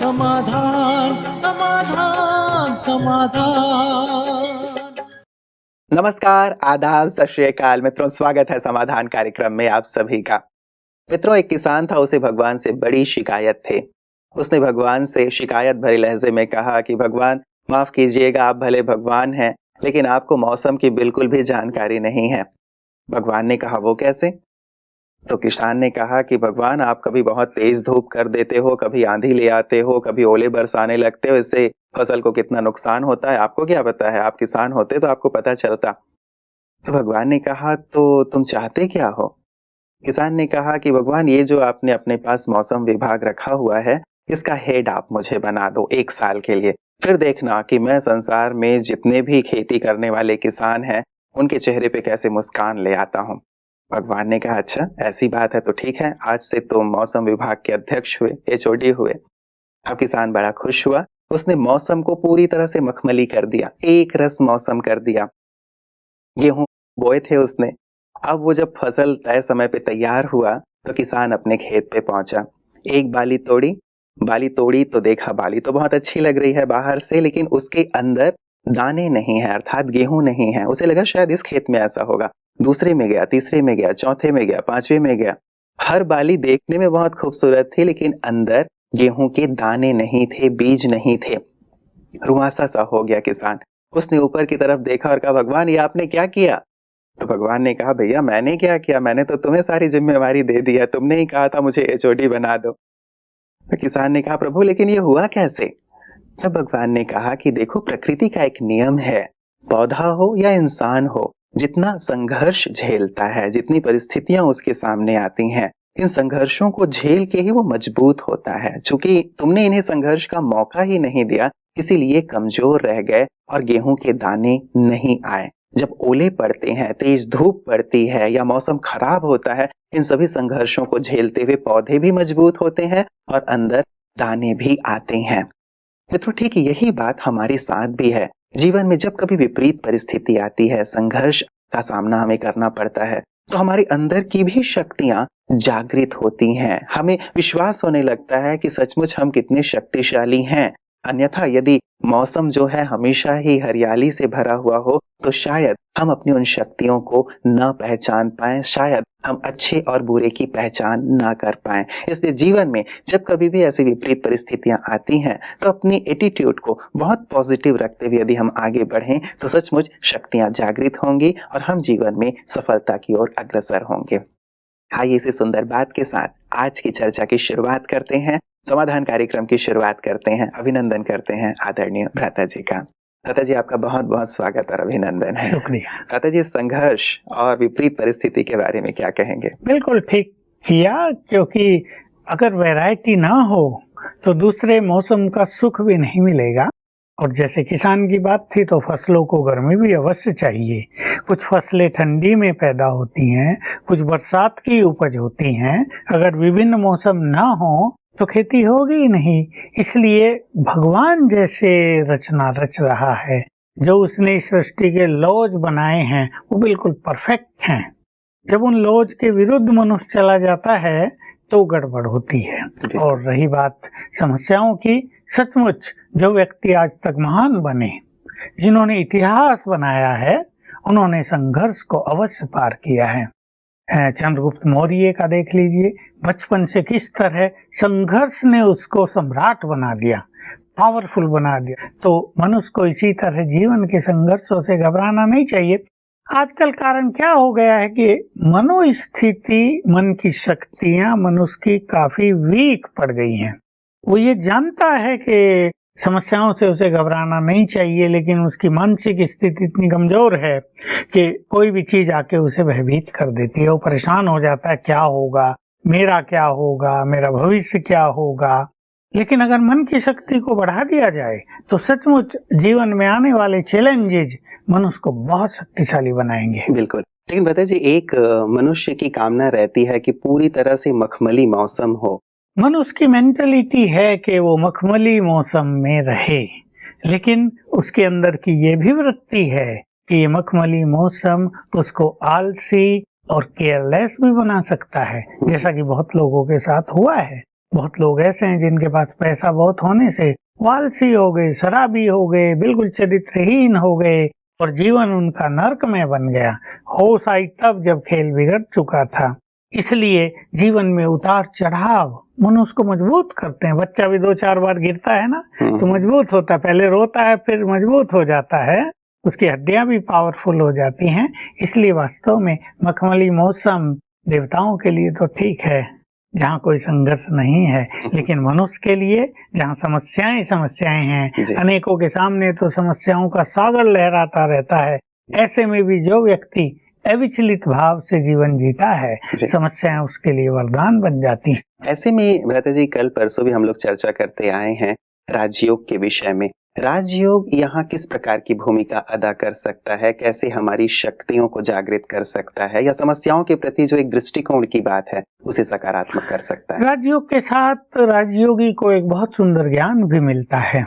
समाधान समाधान समाधान। नमस्कार, आदाब, सत श्री अकाल मित्रों, स्वागत है समाधान कार्यक्रम में आप सभी का। मित्रों, एक किसान था, उसे भगवान से बड़ी शिकायत थी। उसने भगवान से शिकायत भरे लहजे में कहा कि भगवान माफ कीजिएगा, आप भले भगवान हैं, लेकिन आपको मौसम की बिल्कुल भी जानकारी नहीं है। भगवान ने कहा, वो कैसे? तो किसान ने कहा कि भगवान, आप कभी बहुत तेज धूप कर देते हो, कभी आंधी ले आते हो, कभी ओले बरसाने लगते हो, इससे फसल को कितना नुकसान होता है, आपको क्या पता है? आप किसान होते तो आपको पता चलता। तो भगवान ने कहा, तो तुम चाहते क्या हो? किसान ने कहा कि भगवान, ये जो आपने अपने पास मौसम विभाग रखा हुआ है, इसका हेड आप मुझे बना दो 1 साल के लिए। फिर देखना कि मैं संसार में जितने भी खेती करने वाले किसान हैं, उनके चेहरे पे कैसे मुस्कान ले आता हूँ। भगवान ने कहा, अच्छा ऐसी बात है तो ठीक है, आज से तुम मौसम विभाग के अध्यक्ष हुए, HOD हुए। अब किसान बड़ा खुश हुआ। उसने मौसम को पूरी तरह से मखमली कर दिया, एक रस मौसम कर दिया। गेहूं बोए थे उसने। अब वो जब फसल तय समय पे तैयार हुआ तो किसान अपने खेत पे पहुंचा। एक बाली तोड़ी तो देखा, बाली तो बहुत अच्छी लग रही है बाहर से, लेकिन उसके अंदर दाने नहीं है, अर्थात गेहूं नहीं है। उसे लगा शायद इस खेत में ऐसा होगा। दूसरे में गया, तीसरे में गया, चौथे में गया, 5वें में गया। हर बाली देखने में बहुत खूबसूरत थी, लेकिन अंदर गेहूं के दाने नहीं थे, बीज नहीं थे। रुआसा सा हो गया किसान। उसने ऊपर की तरफ देखा और कहा, भगवान ये आपने क्या किया? तो भगवान ने कहा, भैया मैंने क्या किया, मैंने तो तुम्हें सारी जिम्मेवारी दे दी है, तुमने ही कहा था मुझे HOD बना दो। तो किसान ने कहा, प्रभु लेकिन ये हुआ कैसे? तब भगवान ने कहा कि देखो, प्रकृति का एक नियम है, पौधा हो या इंसान हो, जितना संघर्ष झेलता है, जितनी परिस्थितियां उसके सामने आती हैं, इन संघर्षों को झेल के ही वो मजबूत होता है। चूंकि तुमने इन्हें संघर्ष का मौका ही नहीं दिया, इसीलिए कमजोर रह गए और गेहूं के दाने नहीं आए। जब ओले पड़ते हैं, तेज धूप पड़ती है या मौसम खराब होता है, इन सभी संघर्षों को झेलते हुए पौधे भी मजबूत होते हैं और अंदर दाने भी आते हैं। मित्रों, ठीक यही बात हमारे साथ भी है। जीवन में जब कभी विपरीत परिस्थिति आती है, संघर्ष का सामना हमें करना पड़ता है, तो हमारे अंदर की भी शक्तियां जागृत होती हैं। हमें विश्वास होने लगता है कि सचमुच हम कितने शक्तिशाली हैं। अन्यथा यदि मौसम जो है हमेशा ही हरियाली से भरा हुआ हो, तो शायद हम अपनी उन शक्तियों को न पहचान पाएं, शायद हम अच्छे और बुरे की पहचान ना कर पाएं। इसलिए जीवन में जब कभी भी ऐसी विपरीत परिस्थितियां आती हैं, तो अपनी एटीट्यूड को बहुत पॉजिटिव रखते हुए यदि हम आगे बढ़ें, तो सचमुच शक्तियां जागृत होंगी और हम जीवन में सफलता की ओर अग्रसर होंगे। आइए इसी सुंदर बात के साथ आज की चर्चा की शुरुआत करते हैं, समाधान कार्यक्रम की शुरुआत करते हैं। अभिनंदन करते हैं आदरणीय भ्राता जी का। भ्राता जी, आपका बहुत बहुत स्वागत और अभिनंदन है। शुक्रिया। भ्राता जी, संघर्ष और विपरीत परिस्थिति के बारे में क्या कहेंगे? बिल्कुल ठीक किया, क्योंकि अगर वैरायटी ना हो तो दूसरे मौसम का सुख भी नहीं मिलेगा। और जैसे किसान की बात थी, तो फसलों को गर्मी भी अवश्य चाहिए। कुछ फसलें ठंडी में पैदा होती हैं, कुछ बरसात की उपज होती हैं। अगर विभिन्न मौसम ना हो तो खेती होगी ही नहीं। इसलिए भगवान जैसे रचना रच रहा है, जो उसने इस सृष्टि के लॉज बनाए हैं, वो बिल्कुल परफेक्ट हैं। जब उन लॉज के विरुद्ध मनुष्य चला जाता है तो गड़बड़ होती है। और रही बात समस्याओं की, सचमुच जो व्यक्ति आज तक महान बने, जिन्होंने इतिहास बनाया है, उन्होंने संघर्ष को अवश्य पार किया है। चंद्रगुप्त मौर्य का देख लीजिए, बचपन से किस तरह संघर्ष ने उसको सम्राट बना दिया, पावरफुल बना दिया। तो मनुष्य को इसी तरह जीवन के संघर्षों से घबराना नहीं चाहिए। आजकल कारण क्या हो गया है कि मनोस्थिति, मन की शक्तियां मनुष्य की काफी वीक पड़ गई हैं। वो ये जानता है कि समस्याओं से उसे घबराना नहीं चाहिए, लेकिन उसकी मानसिक स्थिति इतनी कमजोर है कि कोई भी चीज आके उसे भयभीत कर देती है। वो परेशान हो जाता है, क्या होगा, मेरा क्या होगा, मेरा भविष्य क्या होगा। लेकिन अगर मन की शक्ति को बढ़ा दिया जाए तो सचमुच जीवन में आने वाले चैलेंजेस मनुष्य को बहुत शक्तिशाली बनाएंगे। बिल्कुल। लेकिन बता जी, एक मनुष्य की कामना रहती है कि पूरी तरह से मखमली मौसम हो। मनुष्य की मेंटलिटी है कि वो मखमली मौसम में रहे, लेकिन उसके अंदर की ये भी वृत्ति है कि ये मखमली मौसम उसको आलसी और केयरलेस भी बना सकता है, जैसा कि बहुत लोगों के साथ हुआ है। बहुत लोग ऐसे हैं जिनके पास पैसा बहुत होने से वो आलसी हो गए, शराबी हो गए, बिल्कुल चरित्रहीन हो गए और जीवन उनका नरकमय बन गया। होश आई तब जब खेल बिगड़ चुका था। इसलिए जीवन में उतार चढ़ाव मनुष्य को मजबूत करते हैं। बच्चा भी 2-4 बार गिरता है ना तो मजबूत होता है, पहले रोता है फिर मजबूत हो जाता है, उसकी हड्डियां भी पावरफुल हो जाती हैं। इसलिए वास्तव में मखमली मौसम देवताओं के लिए तो ठीक है जहाँ कोई संघर्ष नहीं है, लेकिन मनुष्य के लिए जहाँ समस्याएं हैं, अनेकों के सामने तो समस्याओं का सागर लहराता रहता है, ऐसे में भी जो व्यक्ति अविचलित भाव से जीवन जीता है, समस्याएं उसके लिए वरदान बन जाती हैं। ऐसे में भ्राता जी कल परसों भी हम लोग चर्चा करते आए हैं राजयोग के विषय में। राजयोग यहाँ किस प्रकार की भूमिका अदा कर सकता है, कैसे हमारी शक्तियों को जागृत कर सकता है, या समस्याओं के प्रति जो एक दृष्टिकोण की बात है उसे सकारात्मक कर सकता है? राजयोग के साथ राजयोगी को एक बहुत सुंदर ज्ञान भी मिलता है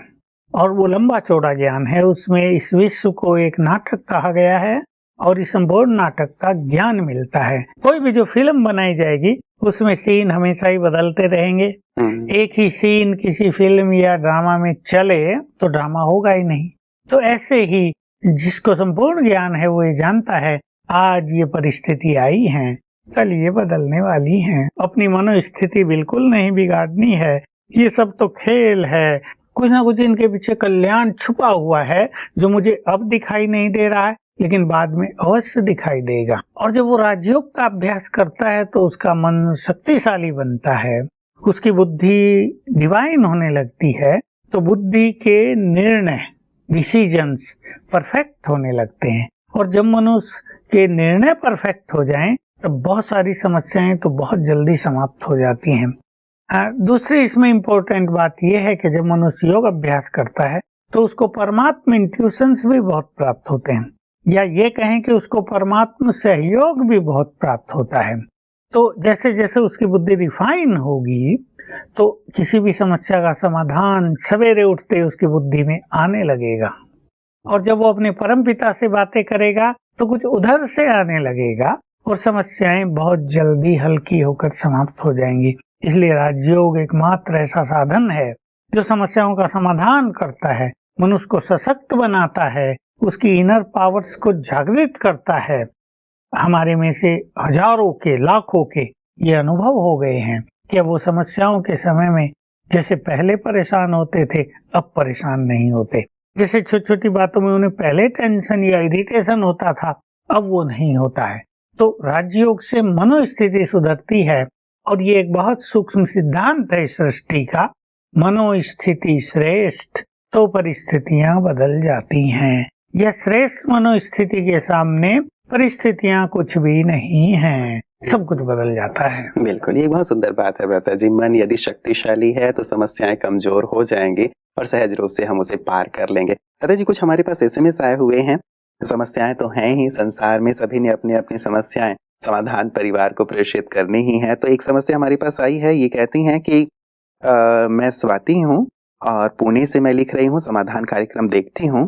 और वो लंबा चौड़ा ज्ञान है। उसमें इस विश्व को एक नाटक कहा गया है और इस संपूर्ण नाटक का ज्ञान मिलता है। कोई भी जो फिल्म बनाई जाएगी उसमें सीन हमेशा ही बदलते रहेंगे। एक ही सीन किसी फिल्म या ड्रामा में चले तो ड्रामा होगा ही नहीं। तो ऐसे ही जिसको संपूर्ण ज्ञान है वो ये जानता है आज ये परिस्थिति आई है, कल ये बदलने वाली है। अपनी मनोस्थिति बिल्कुल नहीं बिगाड़नी है, ये सब तो खेल है। कुछ ना कुछ इनके पीछे कल्याण छुपा हुआ है जो मुझे अब दिखाई नहीं दे रहा है लेकिन बाद में अवश्य दिखाई देगा। और जब वो राजयोग का अभ्यास करता है तो उसका मन शक्तिशाली बनता है, उसकी बुद्धि डिवाइन होने लगती है, तो बुद्धि के निर्णय डिसीजंस परफेक्ट होने लगते हैं। और जब मनुष्य के निर्णय परफेक्ट हो जाएं तो बहुत सारी समस्याएं तो बहुत जल्दी समाप्त हो जाती हैं। दूसरी इसमें इम्पोर्टेंट बात यह है कि जब मनुष्य योग अभ्यास करता है तो उसको परमात्मा इंट्यूशंस भी बहुत प्राप्त होते हैं, या ये कहें कि उसको परमात्मा सहयोग भी बहुत प्राप्त होता है। तो जैसे जैसे उसकी बुद्धि रिफाइन होगी तो किसी भी समस्या का समाधान सवेरे उठते उसकी बुद्धि में आने लगेगा। और जब वो अपने परम पिता से बातें करेगा तो कुछ उधर से आने लगेगा और समस्याएं बहुत जल्दी हल्की होकर समाप्त हो जाएंगी। इसलिए राजयोग एकमात्र ऐसा साधन है जो समस्याओं का समाधान करता है, मनुष्य को सशक्त बनाता है, उसकी इनर पावर्स को जागृत करता है। हमारे में से हजारों के लाखों के ये अनुभव हो गए हैं कि वो समस्याओं के समय में जैसे पहले परेशान होते थे अब परेशान नहीं होते। जैसे छोटी छोटी बातों में उन्हें पहले टेंशन या इरिटेशन होता था अब वो नहीं होता है। तो राजयोग से मनोस्थिति सुधरती है और ये एक बहुत सूक्ष्म सिद्धांत है सृष्टि का, मनोस्थिति श्रेष्ठ तो परिस्थितियां बदल जाती हैं। यह श्रेष्ठ मनोस्थिति के सामने परिस्थितियां कुछ भी नहीं हैं, सब कुछ बदल जाता है। बिल्कुल, ये बहुत सुंदर बात है भ्राता जी। मन यदि शक्तिशाली है तो समस्याएं कमजोर हो जाएंगी और सहज रूप से हम उसे पार कर लेंगे। भ्राता जी कुछ हमारे पास एसएमएस आए हुए हैं। समस्याएं तो हैं ही, संसार में सभी ने अपनी अपनी समस्याएं समाधान परिवार को प्रेषित करनी ही है। तो एक समस्या हमारे पास आई है, ये कहती हैं कि मैं स्वाति हूँ और पुणे से मैं लिख रही हूँ, समाधान कार्यक्रम देखती हूँ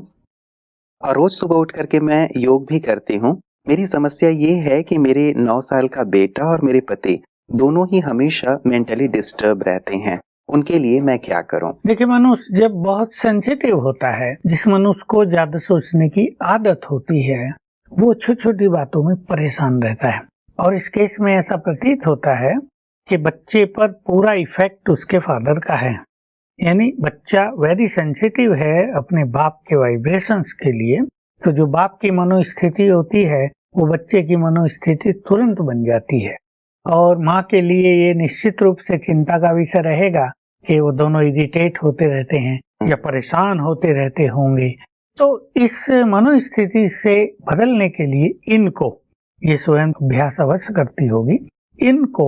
और रोज सुबह उठ करके मैं योग भी करती हूँ। मेरी समस्या ये है कि मेरे 9 साल का बेटा और मेरे पति दोनों ही हमेशा मेंटली डिस्टर्ब रहते हैं, उनके लिए मैं क्या करूं? देखिए, मनुष्य जब बहुत सेंसिटिव होता है, जिस मनुष्य को ज्यादा सोचने की आदत होती है, वो छोटी छोटी बातों में परेशान रहता है। और इस केस में ऐसा प्रतीत होता है कि बच्चे पर पूरा इफेक्ट उसके फादर का है, यानी बच्चा वेरी सेंसिटिव है अपने बाप के वाइब्रेशंस के लिए। तो जो बाप की मनोस्थिति होती है वो बच्चे की मनोस्थिति तुरंत बन जाती है। और माँ के लिए ये निश्चित रूप से चिंता का विषय रहेगा कि वो दोनों इरिटेट होते रहते हैं या परेशान होते रहते होंगे। तो इस मनोस्थिति से बदलने के लिए इनको, ये स्वयं अभ्यास अवश्य करती होगी, इनको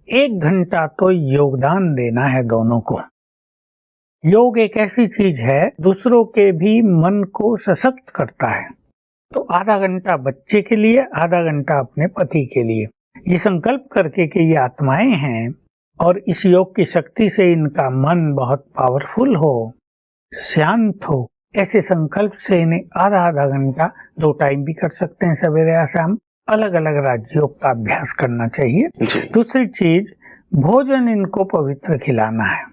1 घंटा तो योगदान देना है दोनों को। योग एक ऐसी चीज है दूसरों के भी मन को सशक्त करता है। तो आधा घंटा बच्चे के लिए, आधा घंटा अपने पति के लिए, ये संकल्प करके कि ये आत्माएं हैं और इस योग की शक्ति से इनका मन बहुत पावरफुल हो, शांत हो, ऐसे संकल्प से इन्हें आधा आधा घंटा 2 टाइम भी कर सकते हैं, सवेरे या शाम, अलग अलग राजयोग का अभ्यास करना चाहिए। दूसरी चीज, भोजन इनको पवित्र खिलाना है।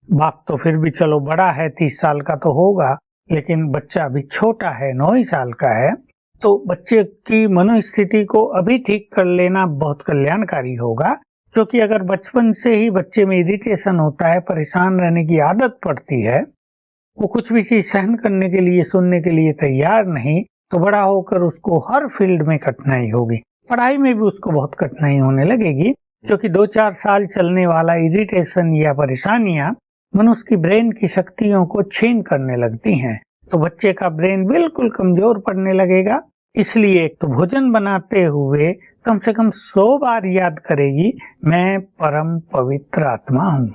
बाप तो फिर भी चलो बड़ा है, 30 साल का तो होगा, लेकिन बच्चा अभी छोटा है, 9 ही साल का है, तो बच्चे की मनोस्थिति को अभी ठीक कर लेना बहुत कल्याणकारी होगा। क्योंकि अगर बचपन से ही बच्चे में इरिटेशन होता है, परेशान रहने की आदत पड़ती है, वो कुछ भी चीज सहन करने के लिए, सुनने के लिए तैयार नहीं, तो बड़ा होकर उसको हर फील्ड में कठिनाई होगी। पढ़ाई में भी उसको बहुत कठिनाई होने लगेगी, क्योंकि 2-4 साल चलने वाला इरिटेशन या परेशानियां मनुष्य की ब्रेन की शक्तियों को छीन करने लगती हैं, तो बच्चे का ब्रेन बिल्कुल कमजोर पड़ने लगेगा। इसलिए तो भोजन बनाते हुए कम से कम 100 बार याद करेगी, मैं परम पवित्र आत्मा हूँ।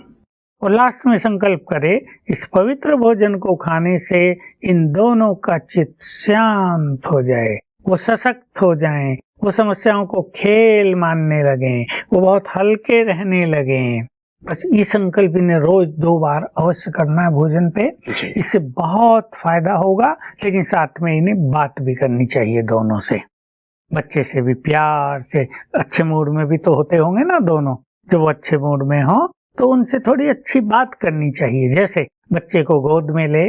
और लास्ट में संकल्प करे, इस पवित्र भोजन को खाने से इन दोनों का चित्त शांत हो जाए, वो सशक्त हो जाएं, वो समस्याओं को खेल मानने लगे, वो बहुत हल्के रहने लगे। बस ये संकल्प इन्हें रोज 2 बार अवश्य करना है भोजन पे, इससे बहुत फायदा होगा। लेकिन साथ में इन्हें बात भी करनी चाहिए दोनों से, बच्चे से भी प्यार से। अच्छे मूड में भी तो होते होंगे ना दोनों, जब वो अच्छे मूड में हो तो उनसे थोड़ी अच्छी बात करनी चाहिए। जैसे बच्चे को गोद में ले,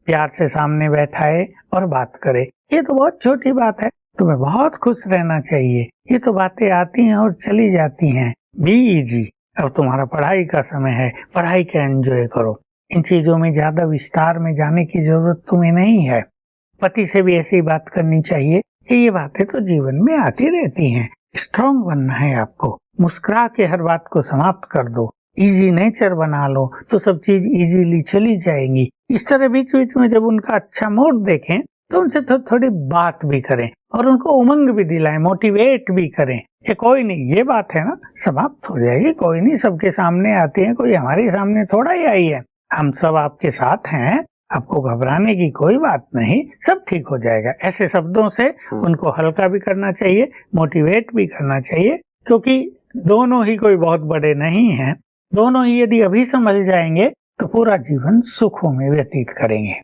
प्यार से सामने बैठाए और बात करे, ये तो बहुत छोटी बात है, तुम्हें बहुत खुश रहना चाहिए, ये तो बातें आती हैं और चली जाती हैं, बी इजी, अब तुम्हारा पढ़ाई का समय है, पढ़ाई का एंजॉय करो। इन चीजों में ज्यादा विस्तार में जाने की जरूरत तुम्हें नहीं है। पति से भी ऐसी बात करनी चाहिए कि ये बातें तो जीवन में आती रहती हैं, स्ट्रांग बनना है आपको, मुस्कुरा के हर बात को समाप्त कर दो, इजी नेचर बना लो तो सब चीज इजीली चली जाएंगी। इस तरह बीच बीच में जब उनका अच्छा मूड देखें तो उनसे थोड़ी बात भी करें और उनको उमंग भी दिलाएं, मोटिवेट भी करें कि कोई नहीं, ये बात है ना, समाप्त हो जाएगी, कोई नहीं, सबके सामने आती है, कोई हमारे सामने थोड़ा ही आई है, हम सब आपके साथ हैं, आपको घबराने की कोई बात नहीं, सब ठीक हो जाएगा। ऐसे शब्दों से उनको हल्का भी करना चाहिए, मोटिवेट भी करना चाहिए, क्योंकि दोनों ही कोई बहुत बड़े नहीं हैं। दोनों ही यदि अभी समझ जाएंगे तो पूरा जीवन सुखों में व्यतीत करेंगे।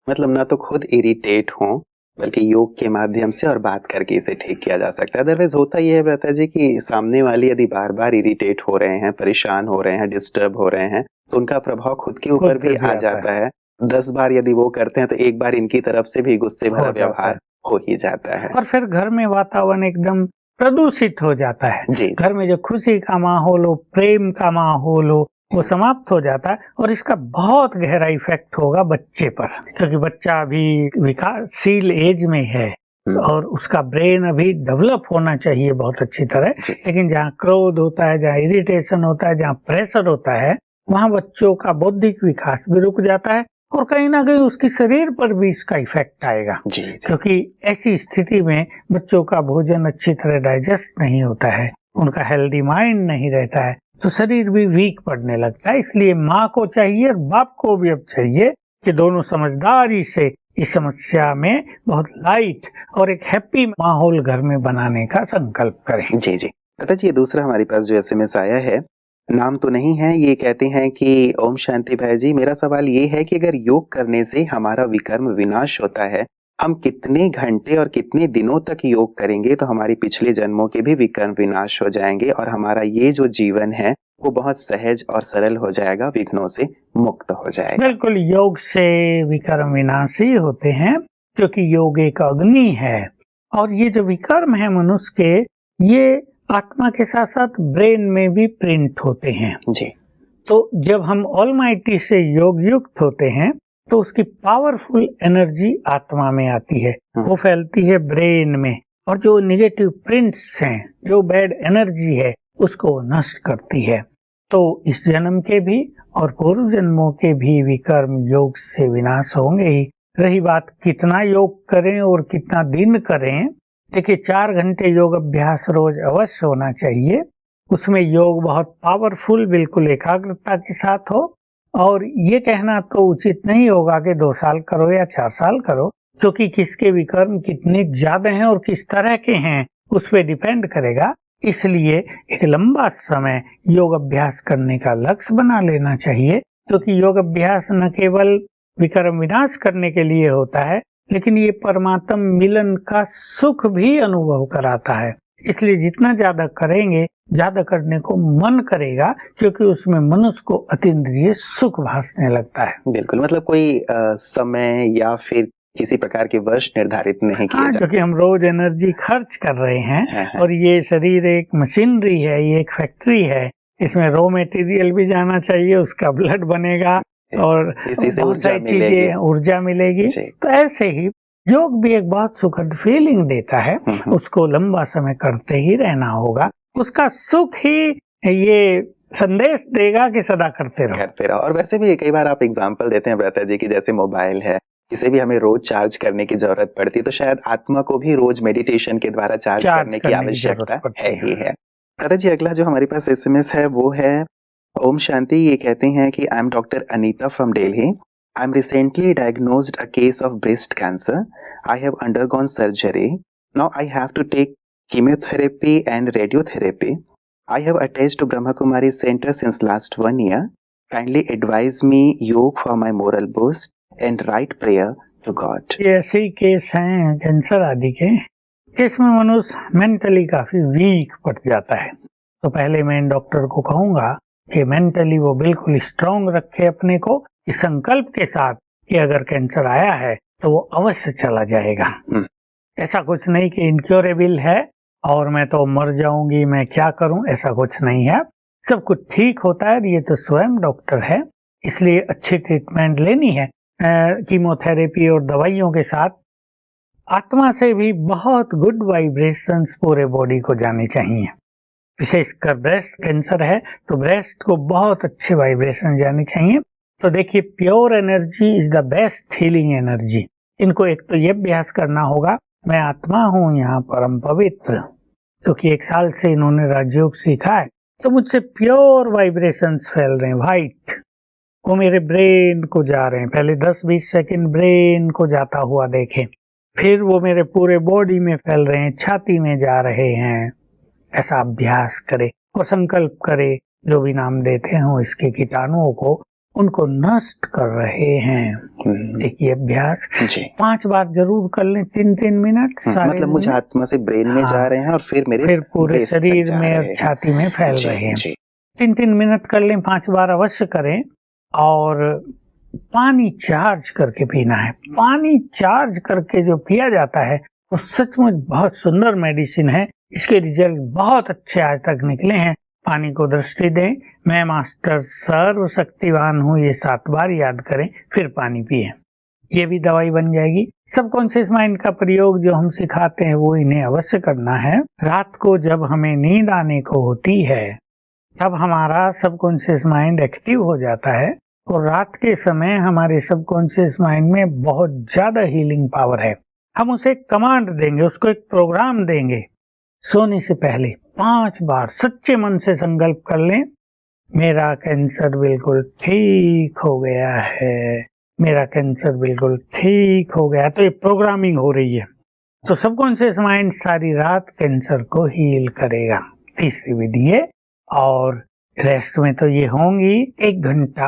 मतलब ना तो खुद इरिटेट हो, बल्कि योग के माध्यम से और बात करके इसे ठीक किया जा सकता है। अदरवाइज होता यह है ब्रता जी कि सामने वाले यदि बार बार इरिटेट हो रहे हैं, परेशान हो रहे हैं, डिस्टर्ब हो रहे हैं, तो उनका प्रभाव खुद के ऊपर भी आ जाता है। 10 बार यदि वो करते हैं तो एक बार इनकी तरफ से भी गुस्से भरा व्यवहार हो ही जाता है, और फिर घर में वातावरण एकदम प्रदूषित हो जाता है। जी। घर में जो खुशी का माहौल हो, प्रेम का माहौल हो, वो समाप्त हो जाता है, और इसका बहुत गहरा इफेक्ट होगा बच्चे पर, क्योंकि बच्चा अभी विकासशील एज में है और उसका ब्रेन अभी डेवलप होना चाहिए बहुत अच्छी तरह। लेकिन जहाँ क्रोध होता है, जहाँ इरिटेशन होता है, जहाँ प्रेशर होता है, वहाँ बच्चों का बौद्धिक विकास भी रुक जाता है और कहीं ना कहीं उसके शरीर पर भी इसका इफेक्ट आएगा। क्योंकि ऐसी स्थिति में बच्चों का भोजन अच्छी तरह डाइजेस्ट नहीं होता है, उनका हेल्दी माइंड नहीं रहता है, तो शरीर भी वीक पड़ने लगता है। इसलिए माँ को चाहिए और बाप को भी अब चाहिए कि दोनों समझदारी से इस समस्या में बहुत लाइट और एक हैप्पी माहौल घर में बनाने का संकल्प करें। जी जी। पता जी, दूसरा हमारे पास जो SMS आया है, नाम तो नहीं है, ये कहते हैं कि ओम शांति भाई जी, मेरा सवाल ये है कि अगर योग करने से हमारा विकर्म विनाश होता है, हम कितने घंटे और कितने दिनों तक योग करेंगे तो हमारी पिछले जन्मों के भी विकर्म विनाश हो जाएंगे और हमारा ये जो जीवन है वो बहुत सहज और सरल हो जाएगा, विघ्नों से मुक्त हो जाएगा। बिल्कुल, योग से विकर्म विनाशी होते हैं, क्योंकि योग एक अग्नि है और ये जो विकर्म है मनुष्य के, ये आत्मा के साथ साथ ब्रेन में भी प्रिंट होते हैं जी। तो जब हम ऑलमाइटी से योग युक्त होते हैं तो उसकी पावरफुल एनर्जी आत्मा में आती है, वो फैलती है ब्रेन में, और जो नेगेटिव प्रिंट्स हैं, जो बैड एनर्जी है, उसको नष्ट करती है। तो इस जन्म के भी और पूर्व जन्मों के भी विकर्म योग से विनाश होंगे ही। रही बात कितना योग करें और कितना दिन करें, देखिए 4 घंटे योग अभ्यास रोज अवश्य होना चाहिए। उसमें योग बहुत पावरफुल, बिल्कुल एकाग्रता के साथ हो, और ये कहना तो उचित नहीं होगा कि 2 साल करो या 4 साल करो, क्योंकि किसके विकर्म कितने ज्यादा हैं और किस तरह के हैं उस पर डिपेंड करेगा। इसलिए एक लंबा समय योग अभ्यास करने का लक्ष्य बना लेना चाहिए, क्योंकि योग अभ्यास न केवल विकर्म विनाश करने के लिए होता है, लेकिन ये परमात्म मिलन का सुख भी अनुभव कराता है। इसलिए जितना ज्यादा करेंगे ज्यादा करने को मन करेगा, क्योंकि उसमें मनुष्य को अतीन्द्रिय सुख भासने लगता है। बिल्कुल, मतलब कोई समय या फिर किसी प्रकार के वर्ष निर्धारित नहीं किए हाँ, जाते। क्योंकि हम रोज एनर्जी खर्च कर रहे हैं हाँ। और ये शरीर एक मशीनरी है, ये एक फैक्ट्री है, इसमें रॉ मटेरियल भी जाना चाहिए, उसका ब्लड बनेगा और इसी से बहुत ऊर्जा सारी मिलेगी। चीजें, ऊर्जा मिलेगी। जी। तो ऐसे ही योग भी एक बहुत सुखद फीलिंग देता है, उसको लंबा समय करते ही रहना होगा, उसका सुख ही ये संदेश देगा कि सदा करते रहो। और वैसे भी कई बार आप एग्जाम्पल देते हैं व्रता जी की, जैसे मोबाइल है, इसे भी हमें रोज चार्ज करने की जरूरत पड़ती है, तो शायद आत्मा को भी रोज मेडिटेशन के द्वारा चार्ज करने की आवश्यकता है ही है। व्रता जी, अगला जो हमारे पास एसएमएस है वो है ओम शांति। ये कहते हैं कि I am doctor Anita from Delhi. I am recently diagnosed a case of breast cancer. I have undergone surgery. Now I have to take chemotherapy and radiotherapy. I have attached to Brahma Kumari Center since last 1 year. Kindly advise me yoga for my moral boost and write prayer to God. ये ऐसे ही case हैं cancer आदि के, इसमें मनुष्य mentally काफी week पड़ जाता है। तो पहले मैं डॉक्टर को कहूंगा कि मेंटली वो बिल्कुल स्ट्रांग रखे अपने को, इस संकल्प के साथ कि अगर कैंसर आया है तो वो अवश्य चला जाएगा। ऐसा कुछ नहीं कि इनक्योरेबल है और मैं तो मर जाऊंगी, मैं क्या करूं, ऐसा कुछ नहीं है। सब कुछ ठीक होता है। ये तो स्वयं डॉक्टर है, इसलिए अच्छी ट्रीटमेंट लेनी है। कीमोथेरेपी और दवाइयों के साथ आत्मा से भी बहुत गुड वाइब्रेशंस पूरे बॉडी को जाने चाहिए। विशेषकर ब्रेस्ट कैंसर है तो ब्रेस्ट को बहुत अच्छे वाइब्रेशन जाने चाहिए। तो देखिए, pure energy is the best healing energy. इनको एक तो ये अभ्यास करना होगा, मैं आत्मा हूँ यहाँ परम पवित्र, क्योंकि 1 साल से इन्होंने राजयोग सीखा है, तो मुझसे प्योर वाइब्रेशंस फैल रहे हैं, वाइट, वो मेरे ब्रेन को जा रहे हैं। पहले 10-20 सेकंड ब्रेन को जाता हुआ देखें, फिर वो मेरे पूरे बॉडी में फैल रहे हैं, छाती में जा रहे हैं। ऐसा अभ्यास करे और संकल्प करे, जो भी नाम देते हैं इसके कीटाणुओं को, उनको नष्ट कर रहे हैं। देखिए, अभ्यास 5 बार जरूर कर लें, 3-3 मिनट। मतलब मुझे आत्मा से ब्रेन में जा रहे हैं और फिर पूरे शरीर में और छाती में फैल रहे हैं। 3-3 मिनट कर लें, 5 बार अवश्य करें। और पानी चार्ज करके पीना है। पानी चार्ज करके जो पिया जाता है वो सचमुच बहुत सुंदर मेडिसिन है। इसके रिजल्ट बहुत अच्छे आज तक निकले हैं। पानी को दृष्टि दें, मैं मास्टर सर्वशक्तिवान हूँ, ये 7 बार याद करें, फिर पानी पिए। ये भी दवाई बन जाएगी। सबकॉन्शियस माइंड का प्रयोग जो हम सिखाते हैं वो इन्हें अवश्य करना है। रात को जब हमें नींद आने को होती है तब हमारा सबकॉन्शियस माइंड एक्टिव हो जाता है और रात के समय हमारे सबकॉन्शियस माइंड में बहुत ज्यादा हीलिंग पावर है। हम उसे कमांड देंगे, उसको एक प्रोग्राम देंगे। सोने से पहले 5 बार सच्चे मन से संकल्प कर लें, मेरा कैंसर बिल्कुल ठीक हो गया है, मेरा कैंसर बिल्कुल ठीक हो गया। तो ये प्रोग्रामिंग हो रही है। तो सबकॉन्शियस माइंड सारी रात कैंसर को हील करेगा। तीसरी विधि है, और रेस्ट में तो ये होंगी। 1 घंटा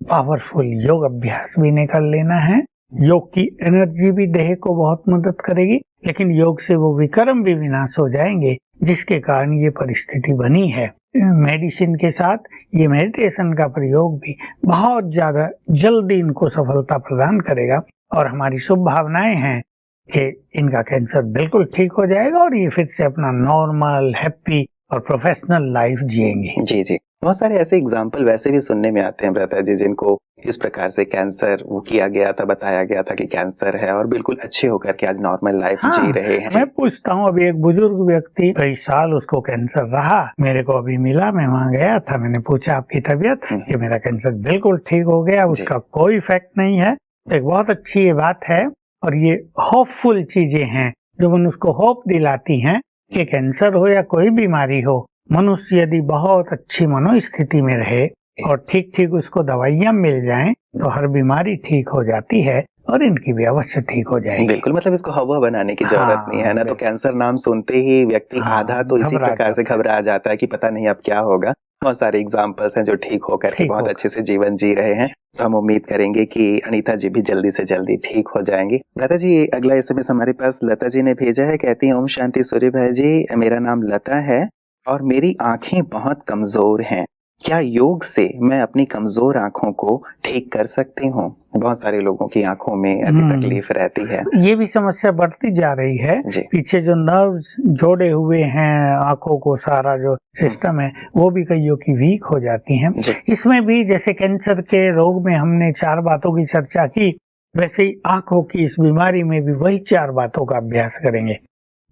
पावरफुल योग अभ्यास भी निकल लेना है। योग की एनर्जी भी देह को बहुत मदद करेगी, लेकिन योग से वो विकर्म भी विनाश हो जाएंगे जिसके कारण ये परिस्थिति बनी है। मेडिसिन के साथ ये मेडिटेशन का प्रयोग भी बहुत ज्यादा जल्दी इनको सफलता प्रदान करेगा और हमारी शुभ भावनाएं हैं कि इनका कैंसर बिल्कुल ठीक हो जाएगा और ये फिर से अपना नॉर्मल, हैप्पी और प्रोफेशनल लाइफ जिएंगे। जी जी, बहुत सारे ऐसे एग्जाम्पल वैसे भी सुनने में आते हैं भ्राता जी, जिनको इस प्रकार से कैंसर वो किया गया था, बताया गया था कि कैंसर है और बिल्कुल अच्छे होकर के आज नॉर्मल लाइफ जी रहे हैं। मैं पूछता हूँ, अभी एक बुजुर्ग व्यक्ति कई साल उसको कैंसर रहा, मेरे को अभी मिला, मैं वहाँ गया था, मैंने पूछा आपकी तबीयत, कि मेरा कैंसर बिल्कुल ठीक हो गया, उसका कोई इफेक्ट नहीं है। एक बहुत अच्छी ये बात है और ये होपफुल चीजें हैं जो मनुष्य को होप दिलाती हैं कि कैंसर हो या कोई बीमारी हो, मनुष्य यदि बहुत अच्छी मनोस्थिति में रहे और ठीक उसको दवाइयाँ मिल जाएं तो हर बीमारी ठीक हो जाती है और इनकी भी अवश्य ठीक हो जाएगी। बिल्कुल, मतलब इसको हवा बनाने की जरूरत नहीं है ना। तो कैंसर नाम सुनते ही व्यक्ति आधा तो इसी प्रकार से घबरा जाता है कि पता नहीं अब क्या होगा। बहुत सारे एग्जाम्पल्स हैं जो ठीक होकर के ठीक बहुत होकर। अच्छे से जीवन जी रहे हैं। तो हम उम्मीद करेंगे कि अनीता जी भी जल्दी से जल्दी ठीक हो जाएंगी। लता जी, अगला एसएमएस हमारे पास लता जी ने भेजा है। कहती हैं, ओम शांति सूर्य भाई जी, मेरा नाम लता है और मेरी आंखें बहुत कमजोर हैं। क्या योग से मैं अपनी कमजोर आंखों को ठीक कर सकती हूँ? बहुत सारे लोगों की आंखों में ऐसी तकलीफ रहती है। ये भी समस्या बढ़ती जा रही है। जी। पीछे जो नर्व्स जोड़े हुए हैं आंखों को, सारा जो सिस्टम है वो भी कईयों की वीक हो जाती हैं। जी। इसमें भी जैसे कैंसर के रोग में हमने 4 बातों की चर्चा की, वैसे ही आंखों की इस बीमारी में भी वही 4 बातों का अभ्यास करेंगे,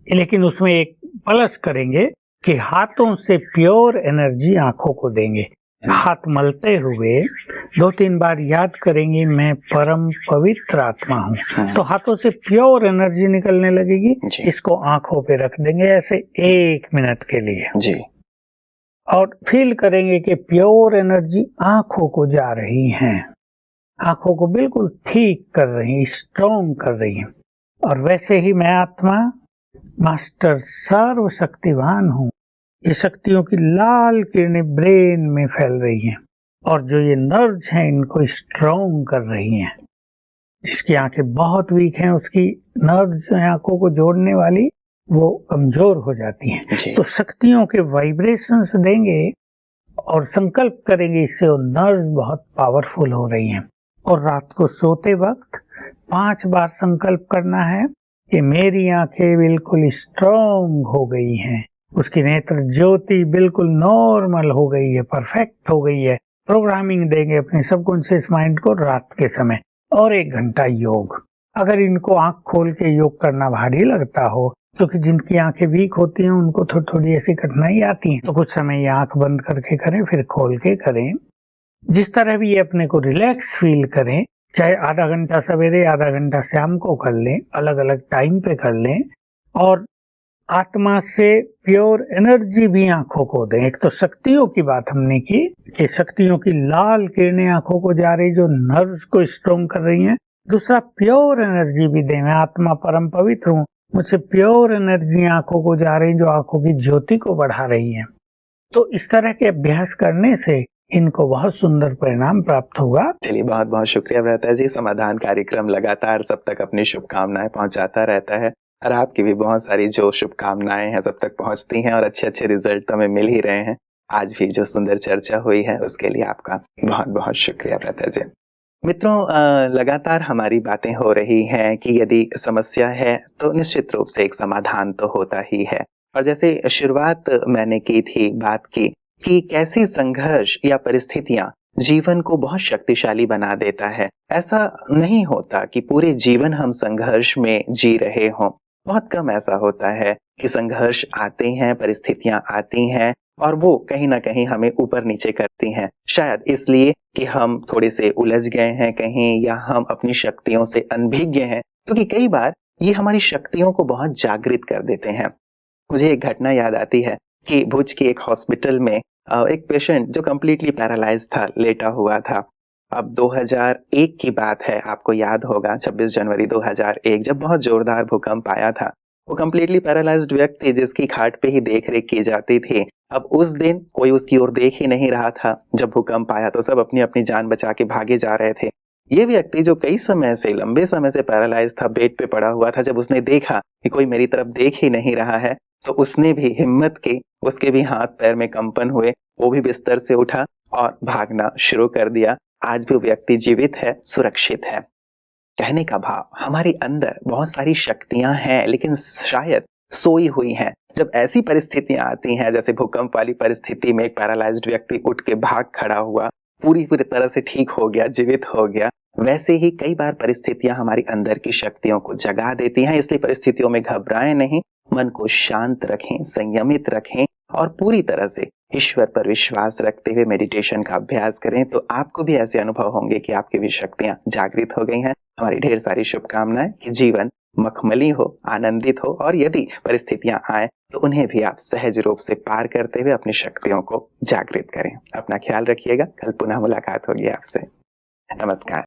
लेकिन उसमें एक प्लस करेंगे कि हाथों से प्योर एनर्जी आंखों को देंगे। हाथ मलते हुए 2-3 बार याद करेंगे, मैं परम पवित्र आत्मा हूँ, तो हाथों से प्योर एनर्जी निकलने लगेगी। जी। इसको आंखों पे रख देंगे ऐसे 1 मिनट के लिए जी। और फील करेंगे कि प्योर एनर्जी आंखों को जा रही है, आंखों को बिल्कुल ठीक कर रही है, स्ट्रॉन्ग कर रही है। और वैसे ही मैं आत्मा मास्टर सर्वशक्तिवान हूँ, ये शक्तियों की लाल किरणें ब्रेन में फैल रही हैं और जो ये नर्व्स हैं इनको स्ट्रॉन्ग कर रही हैं। जिसकी आंखें बहुत वीक हैं उसकी नर्व्स जो है आंखों को जोड़ने वाली वो कमजोर हो जाती हैं। जी। तो शक्तियों के वाइब्रेशंस देंगे और संकल्प करेंगे, इससे वो नर्व्स बहुत पावरफुल हो रही हैं। और रात को सोते वक्त 5 बार संकल्प करना है कि मेरी आंखें बिल्कुल स्ट्रॉन्ग हो गई हैं, उसकी नेत्र ज्योति बिल्कुल नॉर्मल हो गई है, परफेक्ट हो गई है। प्रोग्रामिंग देंगे अपने सबकॉन्शियस माइंड को रात के समय। और 1 घंटा योग। अगर इनको आंख खोल के योग करना भारी लगता हो, क्योंकि जिनकी आंखें वीक होती हैं उनको थोड़ी थोड़ी ऐसी कठिनाई आती है, तो कुछ समय ये आंख बंद करके करें, फिर खोल के करें। जिस तरह भी ये अपने को रिलैक्स फील करें, चाहे आधा घंटा सवेरे आधा घंटा शाम को कर लें, अलग अलग टाइम पे कर लें। और आत्मा से प्योर एनर्जी भी आंखों को दें। एक तो शक्तियों की बात हमने की कि शक्तियों की लाल किरणें आंखों को जा रही जो नर्व्स को स्ट्रॉन्ग कर रही हैं। दूसरा प्योर एनर्जी भी दें, मैं आत्मा परम पवित्र हूँ, मुझसे प्योर एनर्जी आंखों को जा रही जो आंखों की ज्योति को बढ़ा रही है। तो इस तरह के अभ्यास करने से इनको बहुत सुंदर परिणाम प्राप्त होगा। चलिए, बहुत बहुत शुक्रिया व्रता जी। समाधान कार्यक्रम लगातार सब तक अपनी शुभकामनाएं पहुंचाता रहता है और आपकी भी बहुत सारी जो शुभकामनाएं हैं सब तक पहुंचती हैं और अच्छे अच्छे रिजल्ट तो हमें मिल ही रहे हैं। आज भी जो सुंदर चर्चा हुई है उसके लिए आपका बहुत बहुत शुक्रिया व्रता जी। मित्रों, लगातार हमारी बातें हो रही हैं कि यदि समस्या है तो निश्चित रूप से एक समाधान तो होता ही है। और जैसे शुरुआत मैंने की थी बात की कि कैसे संघर्ष या परिस्थितियां जीवन को बहुत शक्तिशाली बना देता है। ऐसा नहीं होता कि पूरे जीवन हम संघर्ष में जी रहे हों। बहुत कम ऐसा होता है कि संघर्ष आते हैं, परिस्थितियां आती हैं और वो कहीं ना कहीं हमें ऊपर नीचे करती हैं। शायद इसलिए कि हम थोड़े से उलझ गए हैं कहीं, या हम अपनी शक्तियों से अनभिज्ञ हैं, क्योंकि कई बार ये हमारी शक्तियों को बहुत जागृत कर देते हैं। मुझे एक घटना याद आती है कि भुज के एक हॉस्पिटल में एक पेशेंट जो कंप्लीटली पैरालाइज था, लेटा हुआ था। अब 2001 की बात है, आपको याद होगा 26 जनवरी 2001 जब बहुत जोरदार भूकंप आया था। वो कंप्लीटली पैरालाइज्ड व्यक्ति जिसकी खाट पे ही देख रेख की जाती थी, अब उस दिन कोई उसकी ओर देख ही नहीं रहा था। जब भूकंप आया तो सब अपनी अपनी जान बचा के भागे जा रहे थे। ये व्यक्ति जो कई समय से, लंबे समय से पैरालाइज था, बेड पे पड़ा हुआ था, जब उसने देखा कि कोई मेरी तरफ देख ही नहीं रहा है तो उसने भी हिम्मत की, उसके भी हाथ पैर में कंपन हुए, वो भी बिस्तर से उठा और भागना शुरू कर दिया। आज भी व्यक्ति जीवित है, सुरक्षित है। कहने का भाव, हमारे अंदर बहुत सारी शक्तियां हैं लेकिन शायद सोई हुई हैं। जब ऐसी परिस्थितियां आती हैं, जैसे भूकंप वाली परिस्थिति में एक पैरालाइज्ड व्यक्ति उठ के भाग खड़ा हुआ, पूरी तरह से ठीक हो गया, जीवित हो गया, वैसे ही कई बार परिस्थितियां हमारी अंदर की शक्तियों को जगा देती हैं। इसलिए परिस्थितियों में घबराएं नहीं, मन को शांत रखें, संयमित रखें और पूरी तरह से ईश्वर पर विश्वास रखते हुए मेडिटेशन का अभ्यास करें, तो आपको भी ऐसे अनुभव होंगे कि आपकी भी शक्तियां जागृत हो गई हैं। हमारी ढेर सारी शुभकामनाएं कि जीवन मखमली हो, आनंदित हो, और यदि परिस्थितियां आए तो उन्हें भी आप सहज रूप से पार करते हुए अपनी शक्तियों को जागृत करें। अपना ख्याल रखिएगा। कल पुनः मुलाकात होगी आपसे। नमस्कार।